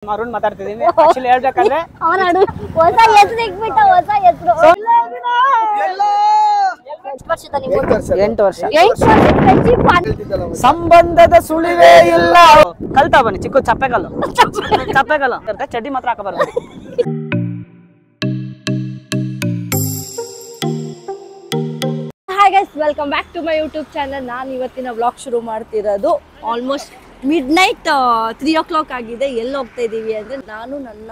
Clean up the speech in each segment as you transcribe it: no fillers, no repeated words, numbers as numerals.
ಅರುಣ್ ಮಾತಾಡ್ತಿದ್ದೀನಿ. ಆಕ್ಚುಲಿ ಹೇಳ್ಬೇಕಂದ್ರೆ ಅವನಾಡು ಹೊಸ ಹೆಸರು ಇಟ್ಬಿಟ್ಟ, ಹೊಸ ಹೆಸರು. 8 ವರ್ಷ ಸಂಬಂಧದ ಸುಳಿವೇ ಇಲ್ಲ. ಕಲ್ತಾ ಬನ್ನಿ ಚಿಕ್ಕ ಚಪ್ಪೆಗಲ್ಲು ಚಡ್ಡಿ ಮಾತ್ರ ಹಾಕಬಾರ್ದು. Hi guys, welcome back to my YouTube channel. ನಾನು ಇವತ್ತಿನ ವ್ಲಾಗ್ ಶುರು ಮಾಡ್ತಿರೋದು ಆಲ್ಮೋಸ್ಟ್ ಮಿಡ್ ನೈಟ್ 3 o'clock ಆಗಿದೆ. ಎಲ್ಲಿ ಹೋಗ್ತಾ ಇದ್ದೀವಿ ಅಂದರೆ, ನಾನು ನನ್ನ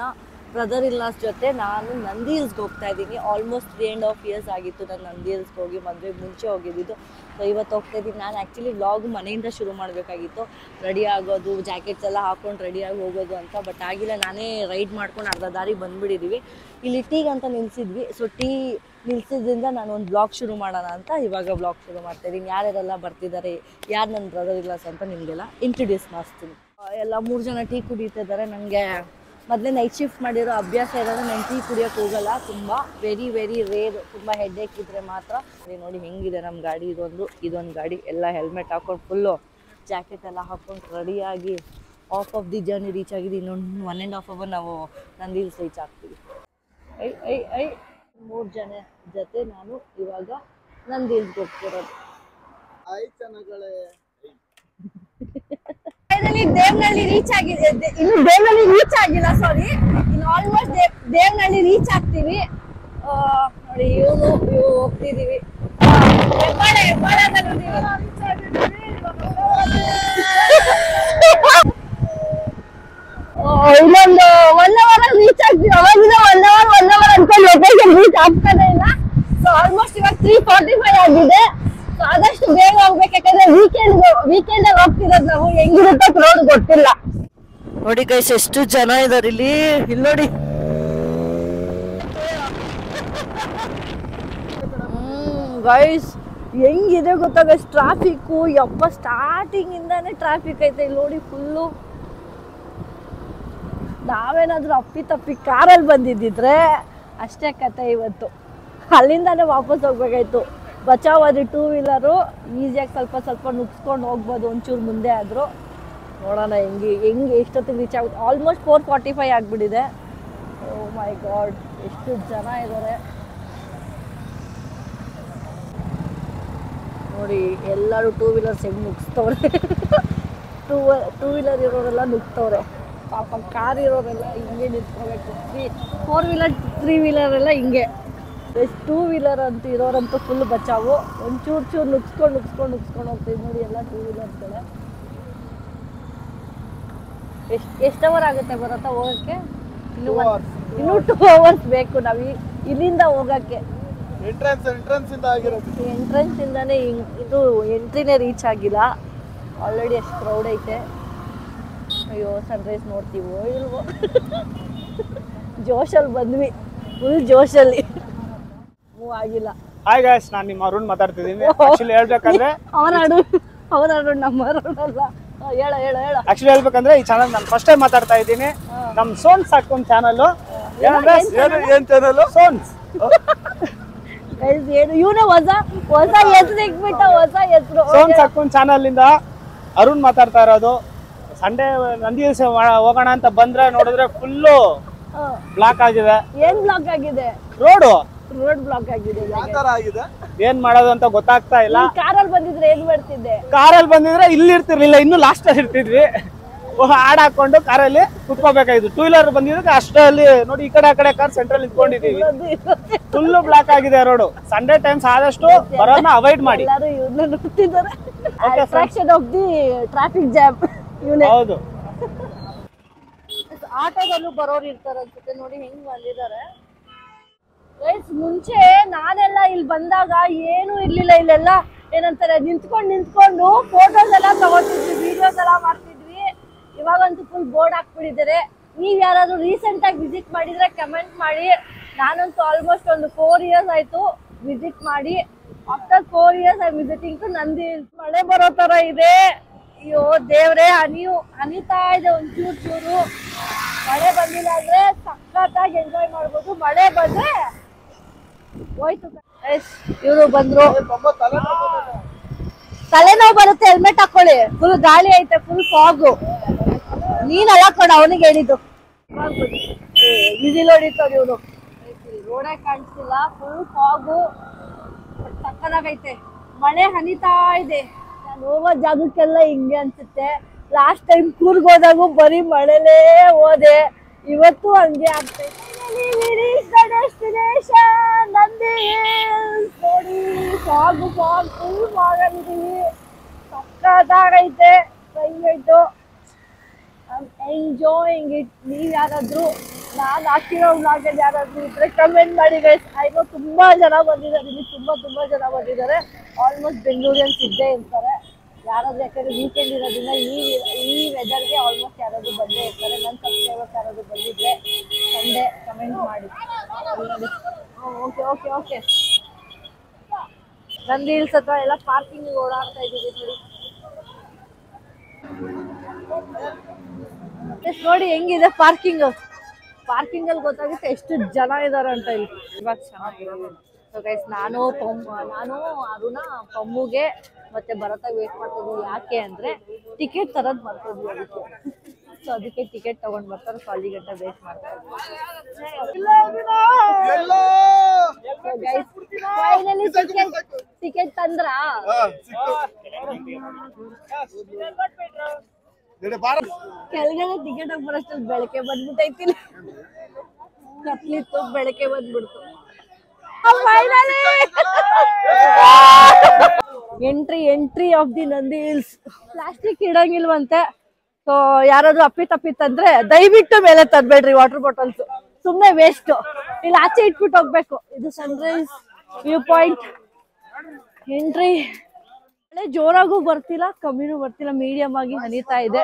ಬ್ರದರ್ ಇಲ್ಲಾಸ್ ಜೊತೆ ನಾನು ನಂದಿ ಹಿಲ್ಸ್ಗೆ ಹೋಗ್ತಾ ಇದ್ದೀನಿ. ಆಲ್ಮೋಸ್ಟ್ 3.5 years ಆಗಿತ್ತು ನಾನು ನಂದಿ ಹಿಲ್ಸ್ಗೆ ಹೋಗಿ. ಮದುವೆಗೆ ಮುಂಚೆ ಹೋಗಿದ್ದು. ಸೊ ಇವತ್ತು ಹೋಗ್ತಾ ಇದ್ದೀನಿ. ನಾನು ಆ್ಯಕ್ಚುಲಿ ವ್ಲಾಗ್ ಮನೆಯಿಂದ ಶುರು ಮಾಡಬೇಕಾಗಿತ್ತು, ರೆಡಿ ಆಗೋದು, ಜಾಕೆಟ್ಸ್ ಎಲ್ಲ ಹಾಕೊಂಡು ರೆಡಿಯಾಗಿ ಹೋಗೋದು ಅಂತ. ಬಟ್ ಆಗಿಲ್ಲ, ನಾನೇ ರೈಡ್ ಮಾಡ್ಕೊಂಡು ಅರ್ಧ ದಾರಿ ಬಂದುಬಿಟ್ಟಿದ್ದೀವಿ. ಇಲ್ಲಿ ಟೀಗೆ ಅಂತ ನಿಲ್ಲಿಸಿದ್ವಿ. ಸೊ ಟೀ ನಿಲ್ಸಿದ್ರಿಂದ ನಾನು ಒಂದು ಬ್ಲಾಗ್ ಶುರು ಮಾಡೋಣ ಅಂತ ಇವಾಗ ಬ್ಲಾಗ್ ಶುರು ಮಾಡ್ತಾ ಇದ್ದೀನಿ. ಯಾರ್ಯಾರೆಲ್ಲ ಬರ್ತಿದ್ದಾರೆ, ಯಾರು ನನ್ನ ಬ್ರದರ್ ಇಲ್ಲಾಸ್ ಅಂತ ನಿಮಗೆಲ್ಲ ಇಂಟ್ರೊಡ್ಯೂಸ್ ಮಾಡಿಸ್ತೀನಿ. ಎಲ್ಲ 3 ಜನ ಟೀ ಕುಡಿತಾ ಇದ್ದಾರೆ. ನನಗೆ ಮೊದಲೇ ನೈಟ್ ಶಿಫ್ಟ್ ಮಾಡಿರೋ ಅಭ್ಯಾಸ ಇರೋದು, ನಾನು ಟೀ ಕುಡಿಯೋಕ್ಕೆ ಹೋಗಲ್ಲ. ತುಂಬ ವೆರಿ ರೇರ್, ತುಂಬ ಹೆಡ್ಏಕ್ ಇದ್ದರೆ ಮಾತ್ರ. ನೋಡಿ ಹೆಂಗಿದೆ ನಮ್ಮ ಗಾಡಿ. ಇದೊಂದು ಗಾಡಿ. ಎಲ್ಲ ಹೆಲ್ಮೆಟ್ ಹಾಕೊಂಡು ಫುಲ್ಲು ಜಾಕೆಟ್ ಎಲ್ಲ ಹಾಕ್ಕೊಂಡು ರೆಡಿಯಾಗಿ of of the journey reach ಆಗಿದೆ. ಇನ್ನೊಂದು 1.5 hour ನಾವು ನಂದಿ ಹಿಲ್ಸ್ ರೀಚ್ ಆಗ್ತೀವಿ. 3 ಜನ ಜೊತೆ ನಾನು ಇವಾಗ ನಂದಿ ಹಿಲ್ಸ್ಗೆ ಹೋಗ್ತಿರೋದು. ದೇವನಹಳ್ಳಿ ರೀಚ್ ಆಗಿದೆ. ಇನ್ನು ದೇವನಹಳ್ಳಿ ರೀಚ್ ಆಗಿಲ್ಲ, ಸಾರಿ. ಇನ್ನು ಆಲ್ಮೋಸ್ಟ್ ದೇವನಹಳ್ಳಿ ರೀಚ್ ಆಗ್ತೀವಿ. ನೋಡಿ ಇವು ಹೋಗ್ತಿದೀವಿ. ಇನ್ನೊಂದು 1 hour ರೀಚ್ ಆಗ್ತೀವಿ. ಅವಾಗಿಂದ 1 hour ಅನ್ಕೊಂಡು ಲೊಕೇಶನ್ ರೀಚ್ ಆಗ್ತಾನೆ ಇಲ್ಲ. ಸೊ ಆಲ್ಮೋಸ್ಟ್ ಇವಾಗ 3:45 ಆಗಿದೆ. ಸೊ ಆದಷ್ಟು ಬೇಗ ಹೋಗ್ಬೇಕು, ಯಾಕಂದ್ರೆ ವೀಕೆಂಡ್ ಅಲ್ಲಿ ಹೋಗ್ತಿರೋದು ನಾವು. ಹೆಂಗಿರುತ್ತೆ ರೋಡ್ ಗೊತ್ತಿಲ್ಲ. ನೋಡಿ ಗೈಸ್, ಎಷ್ಟು ಜನ ಇದಾರೆ ಇಲ್ಲಿ ನೋಡಿ. ಗೈಸ್ ಹೆಂಗಿದೆ ಗೊತ್ತಾ ಗೈಸ್, ಟ್ರಾಫಿಕ್ಕು ಯಪ್ಪ, ಸ್ಟಾರ್ಟಿಂಗ್ ಇಂದಾನೆ ಟ್ರಾಫಿಕ್ ಐತೆ ಇಲ್ಲಿ ನೋಡಿ ಫುಲ್ಲು. ನಾವೇನಾದ್ರೂ ಅಪ್ಪಿ ಕಾರಲ್ಲಿ ಬಂದಿದ್ದಿದ್ರೆ ಅಷ್ಟೇ ಕತೆ. ಇವತ್ತು ಅಲ್ಲಿಂದಾನೆ ವಾಪಸ್ ಹೋಗ್ಬೇಕಾಯ್ತು. ಬಚಾವಾದ 2 wheeler ಈಸಿಯಾಗಿ ಸ್ವಲ್ಪ ನುಗ್ಸ್ಕೊಂಡು ಹೋಗ್ಬೋದು, ಒಂಚೂರು ಮುಂದೆ ಆದರೂ. ನೋಡೋಣ ಹೆಂಗೆ ಎಷ್ಟೊತ್ತಿಗೆ ರೀಚ್ ಆಗುತ್ತೆ. ಆಲ್ಮೋಸ್ಟ್ 4:45 ಆಗಿಬಿಟ್ಟಿದೆ. ಓ ಮೈ ಗಾಡ್, ಎಷ್ಟು ಜನ ಇದ್ದಾರೆ ನೋಡಿ. ಎಲ್ಲರೂ 2 wheelers ಹೆಂಗೆ ನುಗ್ಸ್ತವ್ರೆ. 2 wheeler ಇರೋರೆಲ್ಲ ನುಗ್ತವ್ರೆ ಪಾಪ. ಕಾರ್ ಇರೋರೆಲ್ಲ ಹಿಂಗೆ ನಿಂತ್ಕೋಬೇಕು. 4 wheeler 3 wheeler ಎಲ್ಲ ಹಿಂಗೆ. 2 wheeler ಅಂತ ಇರೋರಂತೂ ಫುಲ್ ಬಚಾವು. ಒಂಚೂರು ನುಗ್ಸ್ಕೊಂಡು ಹೋಗ್ತೀವಿ ನೋಡಿ ಎಲ್ಲ 2 wheelersಗಳೇ. ಎಷ್ಟು ಅವರ್ ಆಗುತ್ತೆ ಬರತ್ತಾ ಹೋಗೋಕ್ಕೆ? ಇನ್ನೂ 2 hours ಬೇಕು ನಾವು ಇಲ್ಲಿಂದ ಹೋಗೋಕ್ಕೆ. ಎಂಟ್ರೆನ್ಸ್ ಇಂದಾನೆ ಇದು ಎಂಟ್ರಿನೇ ರೀಚ್ ಆಗಿಲ್ಲ. ಆಲ್ರೆಡಿ ಎಷ್ಟು ಕ್ರೌಡ್ ಐತೆ. ಅಯ್ಯೋ, ಸನ್ರೈಸ್ ನೋಡ್ತೀವೋ ಇಲ್ವೋ. ಜೋಶಲ್ಲಿ ಬಂದ್ವಿ, ಫುಲ್ ಜೋಶಲ್ಲಿ. ಮೂವ್ ಆಗಿಲ್ಲ. ಹಾಯ್ ಗೈಸ್, ನಾನು ನಿಮ್ಮ ಅರುಣ್ ಮಾತಾಡ್ತಿದ್ದೀನಿ. ಆಕ್ಚುಲಿ ಹೇಳ್ಬೇಕಂದ್ರೆ ಅವನಾಡು ನಮ್ಮ ಅರುಣ್ ಅಲ್ಲ. ಹೇಳ ಆಕ್ಚುಲಿ ಹೇಳ್ಬೇಕಂದ್ರೆ ಈ ಚಾನಲ್ ನಾನು ಫಸ್ಟ್ ಟೈಮ್ ಮಾತಾಡ್ತಾ ಇದ್ದೀನಿ. ನಮ್ ಸೋನ್ಸ್ ಹಾಕೊಂಡ್ ಚಾನಲ್. ಏನ್ ಚಾನಲ್? ಸೋನ್ಸ್. ಏನು ಇವನೇ ಹೊಸ ಹೆಸರು ಇಟ್ಬಿಟ್ಟ, ಹೊಸ ಹೆಸರು. ಸೋನ್ಸ್ ಹಾಕೊಂಡ್ ಚಾನಲ್ ಇಂದ ಅರುಣ್ ಮಾತಾಡ್ತಾ ಇರೋದು. ಸಂಡೇ ನಂದಿ ಹಿಲ್ಸ್ ಹೋಗೋಣ ಅಂತ ಬಂದ್ರೆ ನೋಡಿದ್ರೆ ಫುಲ್ಲು ಬ್ಲಾಕ್ ಆಗಿದೆ. ಏನ್ ಬ್ಲಾಕ್ ಆಗಿದೆ? ರೋಡ್ ಬ್ಲಾಕ್ ಆಗಿದೆ. ಏನ್ ಮಾಡೋದು ಅಂತ ಗೊತ್ತಾಗ್ತಾ ಇಲ್ಲ. ಕಾರಲ್ಲಿ ಬಂದಿದ್ರೆ ಏನ್ ಮಾಡ್ತಿದ್ದೆ? ಕಾರಲ್ಲಿ ಬಂದಿದ್ರೆ ಇಲ್ಲಿ ಇರ್ತಿರ್ಲಿಲ್ಲ, ಇನ್ನು ಲಾಸ್ಟ್ ಅಲ್ಲಿ ಇರ್ತಿದ್ವಿ. ಹಾಡ್ ಹಾಕೊಂಡು ಕಾರಲ್ಲಿ ಕುತ್ಕೋಬೇಕಾಯ್ತು. 2 wheeler ಬಂದಿದ್ರೆ ಅಷ್ಟರಲ್ಲಿ ನೋಡಿ, ಈ ಕಡೆ ಆ ಕಡೆ ಕಾರ್ ಸೆಂಟ್ರಲ್ ನಿಂತ್ಕೊಂಡಿದೀವಿ. ಫುಲ್ ಬ್ಲಾಕ್ ಆಗಿದೆ ರೋಡ್. ಸಂಡೇ ಟೈಮ್ಸ್ ಆದಷ್ಟು ಬರೋದನ್ನ ಅವಾಯ್ಡ್ ಮಾಡಿ. ಎಲ್ಲರೂ ಇವ್ರನ್ನ ನೋಡ್ತಿದ್ದಾರೆ. Attraction of the traffic jam ಇವನೇ. ಹೌದು. ಆಟೋದಲ್ಲೂ ಬರೋರು ಇರ್ತಾರೆ ಅನ್ಸುತ್ತೆ. ನೋಡಿ ಹೆಂಗ್ ಬಂದಿದ್ದಾರೆ. ಮುಂಚೆ ನಾನೆಲ್ಲ ಇಲ್ಲಿ ಬಂದಾಗ ಏನು ಇರ್ಲಿಲ್ಲ. ಇಲ್ಲೆಲ್ಲ ಏನಂತಾರೆ, ನಿಂತ್ಕೊಂಡು ಫೋಟೋಸ್ ಎಲ್ಲ ತಗೋತಿದ್ವಿ, ವಿಡಿಯೋಸ್ ಎಲ್ಲ ಮಾಡ್ತಿದ್ವಿ. ಇವಾಗಂತೂ ಫುಲ್ ಬೋರ್ಡ್ ಹಾಕ್ಬಿಟ್ಟಿದ್ದಾರೆ. ನೀವ್ ಯಾರಾದ್ರೂ ರೀಸೆಂಟ್ ಆಗಿ ವಿಸಿಟ್ ಮಾಡಿದ್ರೆ ಕಮೆಂಟ್ ಮಾಡಿ. ನಾನಂತೂ ಆಲ್ಮೋಸ್ಟ್ ಒಂದು 4 years ಆಯ್ತು ವಿಸಿಟ್ ಮಾಡಿ. After 4 years I visiting to Nandi Hills. ಮಳೆ ಬರೋ ತರ ಇದೆ. ಅಯ್ಯೋ ದೇವ್ರೆ, ಹನಿತಾ ಇದೆ ಒಂಚೂರು. ಮಳೆ ಬಂದಿಲ್ಲ ಅಂದ್ರೆ ಸಖತ್ತಾಗಿ ಎಂಜಾಯ್ ಮಾಡ್ಬೋದು. ಮಳೆ ಬಂದ್ರೆ ಹೋಯ್ತು. ಇವರು ಬಂದ್ರು. ತಲೆನೋವು ಬರುತ್ತೆ, ಹೆಲ್ಮೆಟ್ ಹಾಕೊಳ್ಳಿ. ಫುಲ್ ಗಾಳಿ ಐತೆ, ಫುಲ್ ಫಾಗು. ನೀನ್ ಅಲ್ಲ ಕೊಡ ಅವನಿಗೆ ಹೇಳಿದ್ದು. ವಿಸಿಲ್ ಹೊಡಿತಾರೆ ಇವ್ರು. ರೋಡೇ ಕಾಣಿಸ್ತಿಲ್ಲ, ಫುಲ್ ಫಾಗು, ಸಕ್ಕದಾಗೈತೆ. ಮಳೆ ಹನಿತಾ ಇದೆ. ನಾನು ಹೋಗೋ ಜಾಗಕ್ಕೆಲ್ಲ ಹಿಂಗೆ ಅನ್ಸುತ್ತೆ. ಲಾಸ್ಟ್ ಟೈಮ್ ಕೂರ್ಗ್ ಹೋದಾಗೂ ಬರೀ ಮಳೆಲೇ ಹೋದೆ, ಇವತ್ತು ಹಂಗೆ ಆಗ್ತೈತೆ. ಡೆಸ್ಟಿನೇಷನ್ ನಂದಿ ಹಿಲ್ಸ್ ನೋಡಿ, ಫಾಗ್ ಫುಲ್ ಫಾಗ್ ಆಗಿದೀವಿ. ಸಕ್ಕದಾಗೈತೆ ಕ್ಲೈಮೇಟು. Enjoying it. ನೀವು ಯಾರಾದರೂ ನಾನು ಹಾಕಿರೋ ವ್ಲಾಗಲ್ಲಿ ಯಾರಾದರೂ ಇದ್ರೆ ಕಮೆಂಟ್ ಮಾಡಿ ಗೈಸ್. ಐನೋ ತುಂಬ ಜನ ಬಂದಿದ್ದಾರೆ, ಇಲ್ಲಿ ತುಂಬ ಜನ ಬಂದಿದ್ದಾರೆ. ಆಲ್ಮೋಸ್ಟ್ ಬೆಂಗಳೂರಿಯನ್ಸ್ ಇದ್ದೇ ಇರ್ತಾರೆ ಯಾರಾದರೂ, ಯಾಕಂದರೆ ವೀಕೆಂಡ್ ಇರೋದ್ರಿಂದ ಈ ವೆದರ್ಗೆ ಆಲ್ಮೋಸ್ಟ್ ಯಾರಾದರೂ ಬಂದೇ ಇರ್ತಾರೆ. ನನ್ನ ಸಬ್ಸ್ಕ್ರೈಬರ್ಸ್ ಯಾರಾದರೂ ಬಂದಿದ್ರೆ ಸಂಡೇ ಕಮೆಂಟ್ ಮಾಡಿ. Okay okay okay Nandi hills ಹತ್ರ ಎಲ್ಲ ಪಾರ್ಕಿಂಗ್ ಓಡಾಡ್ತಾ ಇದ್ದೀವಿ ನೋಡಿ. ನೋಡಿ ಹೆಂಗಿದೆ ಪಾರ್ಕಿಂಗ್. ಪಾರ್ಕಿಂಗಲ್ಲಿ ಗೊತ್ತಾಗುತ್ತೆ ಎಷ್ಟು ಜನ ಇದ್ದಾರೆ ಅಂತ. ಇಲ್ಲಿ ಇವಾಗ ಚೆನ್ನಾಗಿದೆ. ಸೊ ಗೈಸ್, ನಾನು ಅರುಣ ಪಮ್ಮುಗೆ ಮತ್ತೆ ಭರತ ವೇಟ್ ಮಾಡ್ತಿದ್ವಿ. ಯಾಕೆ ಅಂದರೆ ಟಿಕೆಟ್ ತರೋದು ಬರ್ತಿದ್ವಿ ಅದಕ್ಕೆ. ಸೊ ಅದಕ್ಕೆ ಟಿಕೆಟ್ ತಗೊಂಡು ಬರ್ತಾರೆ. ಸೊ ಅಲ್ಲಿ ಗಂಟೆ ವೇಟ್ ಮಾಡ್ತಾ ಇದ್ವಿ. ಟಿಕೆಟ್ ತಂದ್ರಾ? ಕೆಳಗಡೆ ಟಿಕೆಟ್ ಬರೋಷ್ಟಲ್ಲಿ ಬೆಳಕೆ ಬಂದ್ಬಿಟ್ಟೈತಿ. ಕತ್ಲಿತ್ತು, ಬೆಳಕೆ ಬಂದ್ಬಿಡ್ತು. Entry of the Nandi hills. Plastic ಇಡಂಗಿಲ್ವಂತೆ. ಸೊ ಯಾರಾದ್ರೂ ಅಪ್ಪಿ ತಂದ್ರೆ ದಯವಿಟ್ಟು ಮೇಲೆ ತರಬೇಡ್ರಿ ವಾಟರ್ ಬಾಟಲ್ಸ್, ಸುಮ್ಮನೆ ವೇಸ್ಟ್. ಇಲ್ಲಿ ಆಚೆ ಇಟ್ಬಿಟ್ಟು ಹೋಗ್ಬೇಕು. ಇದು ಸನ್ರೈಸ್ ವ್ಯೂ ಪಾಯಿಂಟ್ ಎಂಟ್ರಿ. ಮಳೆ ಜೋರಾಗೂ ಬರ್ತಿಲ್ಲ, ಕಮ್ಮಿನೂ ಬರ್ತಿಲ್ಲ, ಮೀಡಿಯಂ ಆಗಿ ಹನಿತಾ ಇದೆ.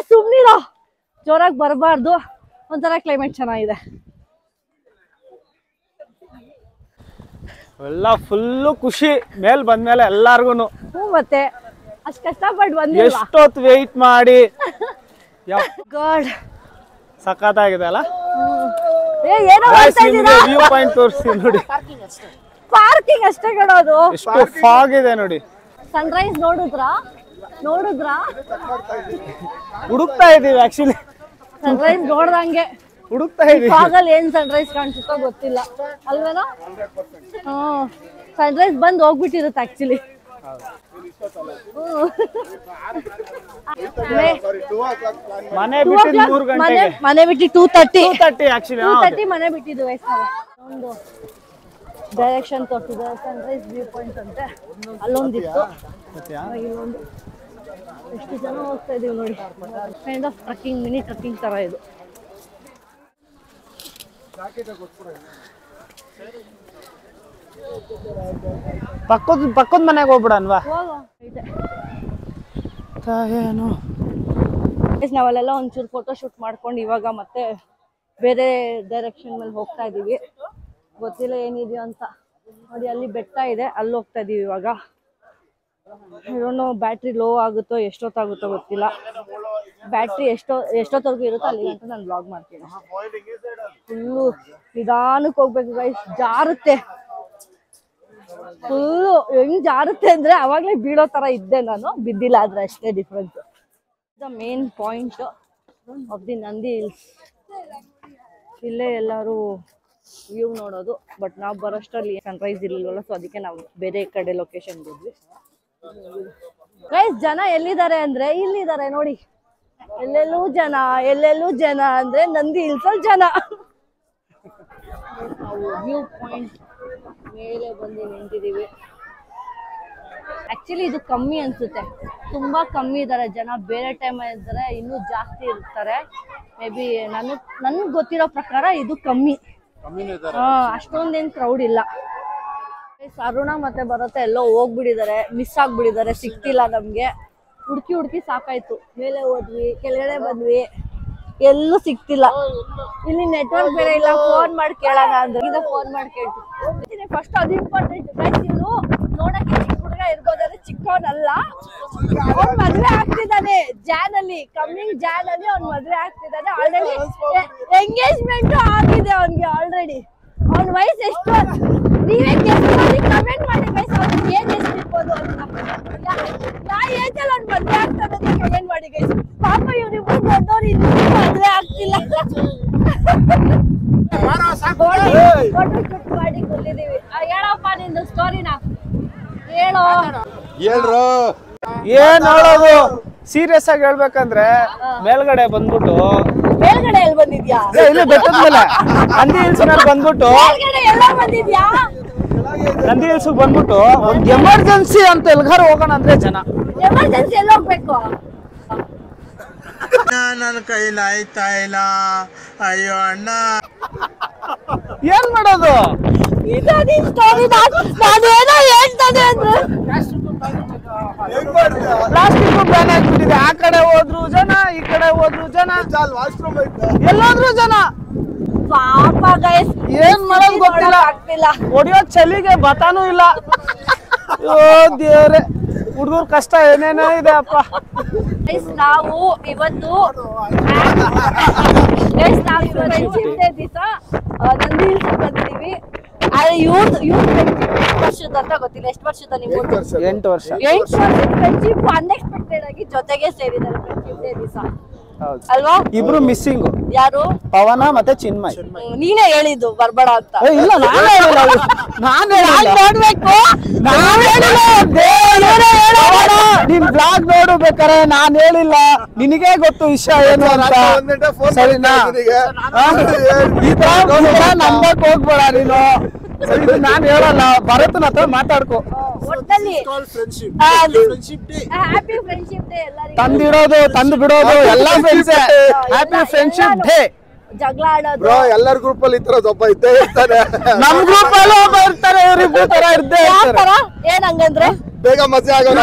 ಸುಮ್ನಿರ, ಜೋರಾಗಿ ಬರಬಾರ್ದು. ಒಂಥರ ಕ್ಲೈಮೇಟ್ ಚೆನ್ನಾಗಿದೆ. ಎಲ್ಲ ಫುಲ್ಲು ಖುಷಿ ಮೇಲ್ ಬಂದ್ಮೇಲೆ ಎಲ್ಲಾರ್ಗುನು. ಮತ್ತೆ ಅಷ್ಟ್ ಕಷ್ಟಪಟ್ಟು ಬಂದಿಲ್ಲ, ಎಷ್ಟೊತ್ತು ವೆಯ್ಟ್ ಮಾಡಿ. ಗಾಡ್ ಸಖತ್ತಾಗಿದೆ ಅಲ್ಲ. ಏನೋ ವ್ಯೂ ಪಾಯಿಂಟ್ ತೋರಿಸಿ ನೋಡಿ. ಪಾರ್ಕಿಂಗ್ ಅಷ್ಟೇ ಕಣೋದು. ಎಷ್ಟು ಫಾಗ್ ಇದೆ ನೋಡಿ. ಸನ್ರೈಸ್ ನೋಡಿದ್ರಾ? ಹುಡುಕ್ತಾ ಇದೀವಿ ಆಕ್ಚುಲಿ. ಸನ್ರೈಸ್ ನೋಡ್ದಂಗೆ ಹುಡುಕ್ತಾ ಇದೀವಿ. ಫಾಗಲ್ಲಿ ಏನ್ ಸನ್ರೈಸ್ ಕಾಣಿಸುತ್ತೋ ಗೊತ್ತಿಲ್ಲ ಅಲ್ವೇನೋ. ಸನ್ರೈಸ್ ಬಂದ್ ಹೋಗ್ಬಿಟ್ಟಿರುತ್ತೆ ಆಕ್ಚುಲಿ. ಮನೆ ಬಿಟ್ಟು 2:30 ಆಕ್ಚುಲಿ 2:30 ಮನೆ ಬಿಟ್ಟಿದ್ದು. ಒಂದು ಡೈರೆಕ್ಷನ್ ತೋರಿಸಿದ್ದಾರೆ, ಸನ್ರೈಸ್ ವ್ಯೂ ಪಾಯಿಂಟ್ ಅಂತೆ. ಅಲ್ಲೊಂದಿತ್ತು, ಇಲ್ಲೊಂದು. ಎಷ್ಟು ಜನ ಹೋಗ್ತಾ ಇದೀವಿ ನೋಡಿ. Kind of trekking, mini trekking ತರ ಇದು. ಪಕ್ಕದ ಮನೆಗೆ ಹೋಗ್ಬಿಡನ್ವಾ? ನಾವಲ್ಲೆಲ್ಲ ಒಂಚೂರು ಫೋಟೋ ಶೂಟ್ ಮಾಡ್ಕೊಂಡು ಇವಾಗ ಮತ್ತೆ ಬೇರೆ ಡೈರೆಕ್ಷನ್ ಮೇಲೆ ಹೋಗ್ತಾ ಇದೀವಿ. ಗೊತ್ತಿಲ್ಲ ಏನಿದೆಯೋ ಅಂತ. ನೋಡಿ ಅಲ್ಲಿ ಬೆಟ್ಟ ಇದೆ, ಅಲ್ಲಿ ಹೋಗ್ತಾ ಇದೀವಿ ಇವಾಗ. ಬ್ಯಾಟ್ರಿ ಲೋ ಆಗುತ್ತೋ ಎಷ್ಟೊತ್ತಾಗುತ್ತೋ ಗೊತ್ತಿಲ್ಲ. ಬ್ಯಾಟ್ರಿ ಎಷ್ಟೊತ್ತವರೆಗೂ ಇರುತ್ತೋ ಅಲ್ಲಿ ಅಂತ ನಾನು ಬ್ಲಾಗ್ ಮಾಡ್ತೀನಿ. ಫುಲ್ಲು ನಿಧಾನಕ್ಕೆ ಹೋಗ್ಬೇಕು ಗೈಸ್, ಜಾರುತ್ತೆ ಫುಲ್ಲು. ಹೆಂಗ್ ಜಾರುತ್ತೆ ಅಂದ್ರೆ ಅವಾಗ್ಲೇ ಬೀಳೋ ತರ ಇದ್ದೆ ನಾನು, ಬಿದ್ದಿಲ್ಲ ಆದ್ರೆ ಅಷ್ಟೇ difference. The main point of the Nandi hills. ಇಲ್ಲೇ ಎಲ್ಲರೂ ವ್ಯೂ ನೋಡೋದು. ಬಟ್ ನಾವು ಬರೋಷ್ಟರಲ್ಲಿ ಸನ್ರೈಸ್ ಇರಲಿಲ್ವಲ್ಲ, ಸೊ ಅದಕ್ಕೆ ನಾವು ಬೇರೆ ಕಡೆ ಲೊಕೇಶನ್ ಹೋದ್ವಿ. ಗೈಸ್, ಜನ ಎಲ್ಲಿದ್ದಾರೆ ಅಂದ್ರೆ ಇಲ್ಲಿದ್ದಾರೆ ನೋಡಿ. ಎಲ್ಲೆಲ್ಲೂ ಜನ ಅಂದ್ರೆ ನಂದಿ ಹಿಲ್ಸ್ ಅಲ್ಲಿ ಜನ. ನಾವು ವ್ಯೂ ಪಾಯಿಂಟ್ ಮೇಲೆ ಬಂದು ನಿಂತಿದೀವಿ. ಆಕ್ಚುಲಿ ಇದು ಕಮ್ಮಿ ಅನ್ಸುತ್ತೆ, ತುಂಬಾ ಕಮ್ಮಿ ಇದ್ದಾರೆ ಜನ. ಬೇರೆ ಟೈಮ್ ಇದ್ದಾರೆ ಇನ್ನೂ ಜಾಸ್ತಿ ಇರ್ತಾರೆ. ಮೇ ಬಿ ನನ್ಗೆ ಗೊತ್ತಿರೋ ಪ್ರಕಾರ ಇದು ಕಮ್ಮಿ. ಅಷ್ಟೊಂದೇನು ಕ್ರೌಡ್ ಇಲ್ಲ. ಅರುಣ ಮತ್ತೆ ಭರತ ಎಲ್ಲೋ ಹೋಗ್ಬಿಟ್ಟಿದ್ದಾರೆ, ಮಿಸ್ ಆಗ್ಬಿಟ್ಟಿದ್ದಾರೆ, ಸಿಕ್ತಿಲ್ಲ ನಮ್ಗೆ. ಹುಡುಕಿ ಸಾಕಾಯ್ತು. ಮೇಲೆ ಹೋದ್ವಿ, ಕೆಳಗಡೆ ಬಂದ್ವಿ, ಎಲ್ಲೂ ಸಿಕ್ತಿಲ್ಲ. ಇಲ್ಲಿ ನೆಟ್ವರ್ಕ್ ಬೇರೆ ಇಲ್ಲ. ಫೋನ್ ಮಾಡಿ ಕೇಳೋಣ ಅಂದ್ರೆ ಫೋನ್ ಮಾಡಿ ಕೇಳ್ತೀನಿ. ಫಸ್ಟ್ ಅದು ಇಂಪಾರ್ಟೆಂಟ್ ಗೈಸ್. ಇವ್ನು ನೋಡಕ್ಕೆ ಚಿಕ್ಕ ಹುಡುಗ ಇರ್ಬೋದಾದ್ರೆ ಚಿಕ್ಕವನಲ್ಲ. ಅವ್ನ್ ಮದ್ವೆ ಆಗ್ತಿದ್ದಾನೆ ಜಾನಲ್ಲಿ, ಕಮ್ಮಿಂಗ್ ಜಾನಲ್ಲಿ ಅವ್ನ್ ಮದ್ವೆ ಆಗ್ತಿದ್ದಾನೆ. ಆಲ್ರೆಡಿ ಎಂಗೇಜ್ಮೆಂಟ್ ಆಗಿದೆ ಅವ್ನಿಗೆ ಆಲ್ರೆಡಿ. ಅವ್ನ ವಯಸ್ಸು ಎಷ್ಟು ನೀವೇ ಗೆಸ್ ಮಾಡಿ ಕಮೆಂಟ್ ಮಾಡಿ ಗೈಸ್. ಅವ್ನಿಗೆ ಏನ್ ಎಷ್ಟಿರ್ಬೋದು ಅಂತ. ನಾ ಏಜಲ್ಲಿ ಅವ್ನು ಮದ್ವೆ ಆಗ್ತದೆ ಕಮೆಂಟ್ ಮಾಡಿ ಗೈಸ್. ಪಾಪ ಇವ್ರಿಬ್ರು ದೊಡ್ಡವ್ರು ಇನ್ನೂ ಮದ್ವೆ ಆಗ್ತಿಲ್ಲ. ಹೇಳ್ರು ಏನ್ ಹೇಳೋದು ಸೀರಿಯಸ್ ಆಗಿ ಹೇಳ್ಬೇಕಂದ್ರೆ ಮೇಲ್ಗಡೆ ಬಂದ್ಬಿಟ್ಟು ಮೇಲ್ಗಡೆ ಎಲ್ಲಿ ಬಂದಿದ್ಯಾ ಇಲ್ಲಿ ಬೆಟ್ಟದ ಮೇಲೆ ನಂದಿ ಹಿಲ್ಸ್ ಮೇಲೆ ಬಂದ್ಬಿಟ್ಟು ಮೇಲ್ಗಡೆ ಎಲ್ಲ ಬಂದಿದ್ಯಾ ನಂದಿ ಹಿಲ್ಸ್ ಬಂದ್ಬಿಟ್ಟು ಒಂದ್ ಎಮರ್ಜೆನ್ಸಿ ಅಂತ ಎಲ್ಗಾರು ಹೋಗೋಣ ಅಂದ್ರೆ ಜನ ಎಮರ್ಜೆನ್ಸಿ ಎಲ್ಲ ಹೋಗ್ಬೇಕು ನನ್ನ ಕೈಲಿ ಆಯ್ತಾ ಇಲ್ಲ ಅಯ್ಯೋ ಅಣ್ಣ ಏನ್ ಮಾಡೋದು ನಾನೇನೋ ಹೇಳ್ತಾನೆ ಅಂದ್ರೆ ಪ್ಲಾಸ್ಟಿಕ್ ಬ್ಯಾನ್ ಆಗ್ಬಿಟ್ಟಿದೆ ಆ ಕಡೆ ಹೋದ್ರು ಜನ ಈ ಕಡೆ ಹೋದ್ರು ಜನ ಎಲ್ಲಾದ್ರೂ ಜನ ಪಾಪ ಗೈಸ್ ಏನ್ ಮಾಡೋದು ಗೊತ್ತಿಲ್ಲ ಆಗ್ತಿಲ್ಲ ಹೊಡಿಯೋ ಚಳಿಗೆ ಬತಾನೂ ಇಲ್ಲ ಅಯ್ಯೋ ದೇವ್ರೆ ಹುಡುಗರು ಕಷ್ಟ ಏನೇನೋ ಇದೆ ಅಪ್ಪ ಗೈಸ್ ನಾವು ಇವತ್ತು ಫ್ರೆಂಡ್ಶಿಪ್ ಡೇ ದಿವಸ ನಂದಿ ಹಿಲ್ಸ್ ಬಂದಿದೀವಿ ಆದ್ರೆ ಯೂತ್ ವರ್ಷದ ಅಂತ ಗೊತ್ತಿಲ್ಲ ಎಷ್ಟು ವರ್ಷದ ನೀವು 8 ವರ್ಷ 8 ವರ್ಷದ ಫ್ರೆಂಡ್ಶಿಪ್ ಅನ್ಎಕ್ಸ್ಪೆಕ್ಟೆಡ್ ಆಗಿ ಜೊತೆಗೆ ಸೇರಿದ್ದಾರೆ ಫ್ರೆಂಡ್ಶಿಪ್ ಡೇ ದಿವಸ ಹೌದು ಅಲ್ವಾ ಇಬ್ರು ಮಿಸ್ಸಿಂಗ್ ಯಾರು ಪವನ ಮತ್ತೆ ಚಿನ್ಮಯ್ ನೀನೇ ಹೇಳಿದ್ದು ಬರ್ಬೇಡ ಅಂತ ಇಲ್ಲ ನಾನೇ ಹೇಳಿಲ್ಲ ನಾನೇ ನೋಡ್ಬೇಕು ನಿನ್ ಬ್ಲಾಗ್ ನೋಡು ಬೇಕಾರೆ ನಾನ್ ಹೇಳಿಲ್ಲ ನಿನಗೆ ಗೊತ್ತು ವಿಷಯ ಏನು ಅಂತ ಸರಿನಾ ಈ ತರ ನಂಬಕ್ ಹೋಗ್ಬೇಡ ನೀನು ಸರಿ ನಾನ್ ಹೇಳಲ್ಲ ಭರತನ ಹತ್ರ ಮಾತಾಡ್ಕೊ ಒಟ್ಟಲ್ಲಿ ಹ್ಯಾಪಿ ಫ್ರೆಂಡ್ಶಿಪ್ ಡೇ ಎಲ್ಲರಿಗೂ ತಂದಿಡೋದು ತಂದು ಬಿಡೋದು ಎಲ್ಲಾ ಫ್ರೆಂಡ್ಸ್ ಹ್ಯಾಪಿ ಫ್ರೆಂಡ್ಶಿಪ್ ಡೇ ಜಗಳ ಆಡೋದು ಬ್ರೋ ಎಲ್ಲರ ಗ್ರೂಪ್ ಅಲ್ಲಿ ಈ ತರ ಒಬ್ಬ ಇದ್ದೇ ಇರ್ತಾನೆ ನಮ್ ಗ್ರೂಪ್ ಅಲ್ಲಿ ಒಬ್ಬ ಇರ್ತಾರೆ ಇವ್ರಿಬ್ರು ತರ ಇದ್ದೇ ಇರ್ತಾರೆ ಏನ್ ಹಂಗಂದ್ರೆ ಬೇಗ ಮದ್ವೆ ಆಗೋಣ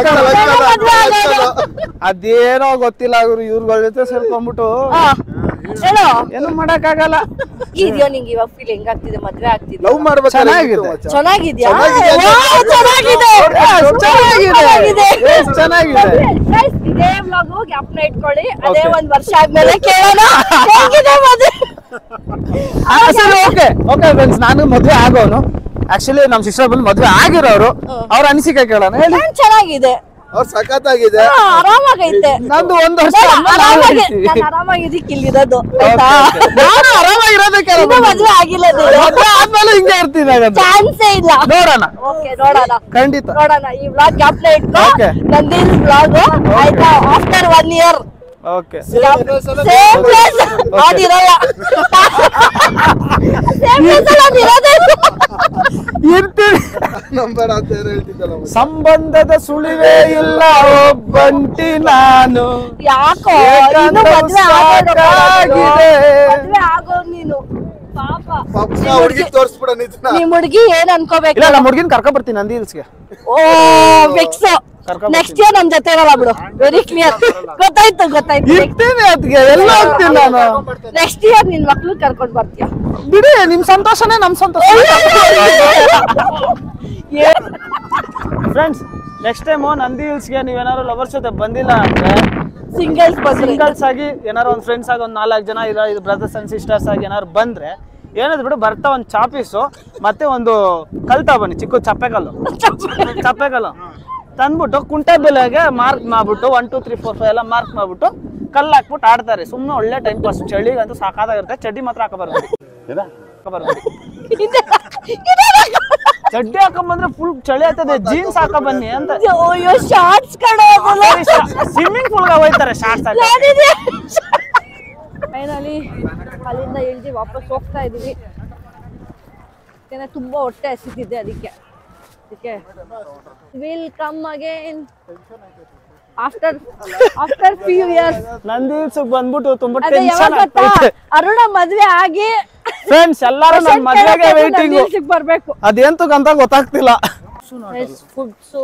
ಅದೇನೋ ಗೊತ್ತಿಲ್ಲ ಇವ್ರಗಳ ಜೊತೆ ಸೇರ್ಕೊಂಡ್ಬಿಟ್ಟು ಹೇಳೋ ಏನು ಮಾಡಕ್ ಆಗಲ್ಲ ಇದೆಯೋ ನಿಂಗೆ ಇವಾಗ ಫೀಲ್ ಹೆಂಗಾಗ್ತಿದೆ ಮದ್ವೆ ಆಗ್ತಿದೆ ಲವ್ ಮಾಡ್ಬೇಕು ಚೆನ್ನಾಗಿದೆ ಚೆನ್ನಾಗಿದ್ಯಾ ಚೆನ್ನಾಗಿದೆ. ಚೆನ್ನಾಗಿದೆ ಚೆನ್ನಾಗಿದೆ Guys, ಇದೇ ವ್ಲಾಗ್ ಜ್ಞಾಪನ ಇಟ್ಕೊಳ್ಳಿ ಅದೇ ಒಂದ್ ವರ್ಷ ಆದ್ಮೇಲೆ ಕೇಳೋಣ ಹೇಗಿದೆ ಮದ್ವೆ ಸರಿ ಓಕೆ ಓಕೆ ಫ್ರೆಂಡ್ಸ್ ನಾನು ಮದ್ವೆ ಆಗೋನು ಆಕ್ಚುಲಿ ನಮ್ ಸಿಸ್ಟರ್ ಬಂದು ಮದ್ವೆ ಆಗಿರೋರು ಅವ್ರ ಅನಿಸಿಕೆ ಕೇಳೋಣ ಹೇಳಿ ನಾನ್ ಚೆನ್ನಾಗಿದೆ ಅವ್ರು ಸಖತ್ತಾಗಿದೆ ಆರಾಮಾಗೈತೆ ನಂದು 1 ವರ್ಷ ನಾನು ಆರಾಮಾಗಿದ್ದಕ್ಕೆ ಇಲ್ಲಿರೋದು ಆಯ್ತಾ ನಾನು ಆರಾಮಾಗಿರೋದಕ್ಕೆ ಇನ್ನೂ ಮದ್ವೆ ಆಗಿಲ್ಲ ಮದ್ವೆ ಆದ್ಮೇಲೆ ಹಿಂಗೆ ಇರ್ತೀನಿ ಚಾನ್ಸೇ ಇಲ್ಲ ನೋಡೋಣ ಓಕೆ ನೋಡೋಣ ಖಂಡಿತ ನೋಡೋಣ ಈ ವ್ಲಾಗ್ ಜ್ಞಾಪನ ಇಟ್ಕೊ Okay. ನಂದಿನ್ ವ್ಲಾಗ್ ಆಯ್ತಾ after 1 year okay same place ಅದಿರಲ್ಲ ಸೇಮ್ ಪ್ಲೇಸ್ ಅದಿರೋದೇ ಇರ್ತೀನಿ ನಂಬರ್ ಅಂತ ಏನು ಹೇಳ್ತಿದ್ದಲ್ಲ ಸಂಬಂಧದ ಸುಳಿವೇ ಇಲ್ಲ ಒಬ್ಬಂಟಿ ನಾನು ಯಾಕೋ ಇನ್ನು ಮದ್ವೆ ಆಗೋ ನೀನು ಪಾಪ ಹುಡುಗಿ ತೋರಿಸ್ಬಿಡ ನಿಜನ ನಿಮ್ ಹುಡ್ಗಿ ಏನ್ ಅನ್ಕೋಬೇಕು ಇಲ್ಲ ನಮ್ಮ ಹುಡುಗಿನ ಕರ್ಕೊಂಡ್ ಬರ್ತೀನಿ ನಂದಿ ಹಿಲ್ಸ್ಗೆ ಓ ಫಿಕ್ಸ್ ನೆಕ್ಸ್ಟ್ ಇಯರ್ ನಮ್ ಜೊತೆ ಇರಲ್ಲ ಬಿಡು ವೆರಿ ಕ್ಲಿಯರ್ ಗೊತ್ತಾಯ್ತು ಇರ್ತೀನಿ ಅದ್ಗೆ ಎಲ್ಲ ಹೋಗ್ತೀನಿ ನಾನು ನೆಕ್ಸ್ಟ್ ಇಯರ್ ನಿನ್ ಮಕ್ಳು ಕರ್ಕೊಂಡ್ ಬರ್ತೀಯ ಬಿಡಿ ನಿಮ್ ಸಂತೋಷನೇ ನಮ್ ಸಂತೋಷ ಫ್ರೆಂಡ್ಸ್ ನೆಕ್ಸ್ಟ್ ಟೈಮ್ ನಂದಿ ಹಿಲ್ಸ್ಗೆ ನೀವೇನಾದ್ರು ಲವರ್ಸ್ ಜೊತೆ ಬಂದಿಲ್ಲ ಅಂದ್ರೆ ಸಿಂಗಲ್ಸ್ ಆಗಿ ಏನಾರು ಒಂದ್ ಫ್ರೆಂಡ್ಸ್ ಆಗಿ ಒಂದ್ 4 ಜನ ಇಲ್ಲ ಇದು ಬ್ರದರ್ಸ್ ಅಂಡ್ ಸಿಸ್ಟರ್ಸ್ ಆಗಿ ಏನಾರು ಬಂದ್ರೆ ಏನದ್ ಬಿಡು ಬರ್ತಾ ಒಂದ್ ಚಾಪೀಸು ಮತ್ತೆ ಒಂದು ಕಲ್ ತಗೊಬನ್ನಿ ಚಿಕ್ಕ ಚಪ್ಪೆಕಲ್ಲು ತಂದ್ಬಿಟ್ಟು ಕುಂಟೆ ಬೆಲೆಗೆ ಮಾರ್ಕ್ ಮಾಡ್ಬಿಟ್ಟು 1 2 3 4 5 ಎಲ್ಲ ಮಾರ್ಕ್ ಮಾಡ್ಬಿಟ್ಟು ಕಲ್ಲು ಹಾಕ್ಬಿಟ್ಟು ಆಡ್ತಾರೆ ಸುಮ್ಮನೆ ಒಳ್ಳೆ ಟೈಮ್ ಪಾಸ್ ಚಳಿಗಂತೂ ಸಾಕಾಗಿರುತ್ತೆ ಚಡ್ಡಿ ಮಾತ್ರ ಹಾಕಬಾರ್ದು ಚಡ್ಡಿ ಹಾಕೊಂಬಂದ್ರೆ ಫುಲ್ ಚಳಿ ಆಗ್ತದೆ ಜೀನ್ಸ್ ಹಾಕ ಬನ್ನಿ ಅಂತ ಶಾರ್ಟ್ಸ್ ಸ್ವಿಮ್ಮಿಂಗ್ ಪೂಲ್ಗೆ ಹೋಯ್ತಾರೆ ಶಾರ್ಟ್ಸ್ ಹಾಕಿ ಫೈನಲಿ ಅಲ್ಲಿಂದ ಇಳಿದು ವಾಪಸ್ ಹೋಗ್ತಾ ಇದೀವಿ ಯಾಕಂದ್ರೆ ತುಂಬಾ ಹೊಟ್ಟೆ ಹಸಿತಿದ್ದೆ ಅದಕ್ಕೆ will come again after few years Nandi ಹಿಲ್ಸ್ಗೆ ಬಂದ್ಬಿಟ್ಟು ತುಂಬಾ ಅದೇ ಟೆನ್ಷನ್ ಯಾವಾಗ ಗೊತ್ತಾ ಆಗ್ತೈತೆ ಅರುಣ ಮದ್ವೆ ಆಗಿ ಫ್ರೆಂಡ್ಸ್ ಎಲ್ಲರೂ ನನ್ನ ಮದ್ವೆಗೆ ವೇಟಿಂಗ್ ಬರ್ಬೇಕು ಅದೇಂತಕ್ಕಂತ ಗೊತ್ತಾಗ್ತಿಲ್ಲ ಫುಡ್ಸ್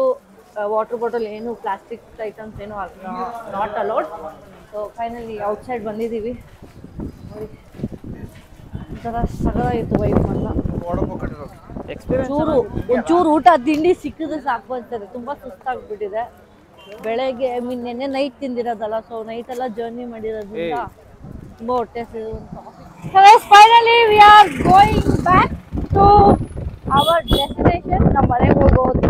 ವಾಟರ್ ಬಾಟಲ್ ಏನು ಪ್ಲಾಸ್ಟಿಕ್ ಐಟಮ್ಸ್ ಏನು not allowed so finally outside ಬಂದಿದ್ದೀವಿ ಒಂಥರ ಸಗದಾಗಿತ್ತು ವೈಫ್ ಅಂತ ಒಂಚೂರು ಊಟ ತಿಂಡಿ ಸಿಕ್ಕಿದ್ರೆ ಸಾಕು ಅಂತದೆ ತುಂಬಾ ಸುಸ್ತಾಗ್ಬಿಟ್ಟಿದೆ ಬೆಳಗ್ಗೆ ನಿನ್ನೆ ನೈಟ್ ತಿಂದಿರೋದಲ್ಲ ಸೊ ನೈಟ್ ಎಲ್ಲ ಜರ್ನಿ ಮಾಡಿರೋದ್ರಿಂದ ತುಂಬಾ ಹೊಟ್ಟೆ finally we are going back to our destination ನಮ್ಮ ಮನೆಗೆ ಹೋಗೋದು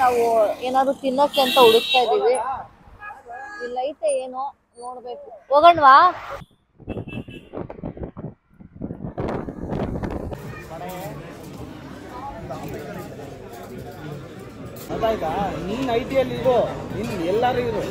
ನಾವು ಏನಾದ್ರು ತಿನ್ನಕ್ಕೆ ಅಂತ ಹುಡುಕ್ತಾ ಇದೀವಿ ಇಲ್ಲ ಐತೆ ಏನೋ ನೋಡ್ಬೇಕು ಹೋಗೋಣವಾ ಅದಾಯ್ತಾ? ನೀನ್ ಐ ಟಿ ಅಲ್ಲಿ ಇರು, ಇನ್ ಎಲ್ಲಾರು ಇರು.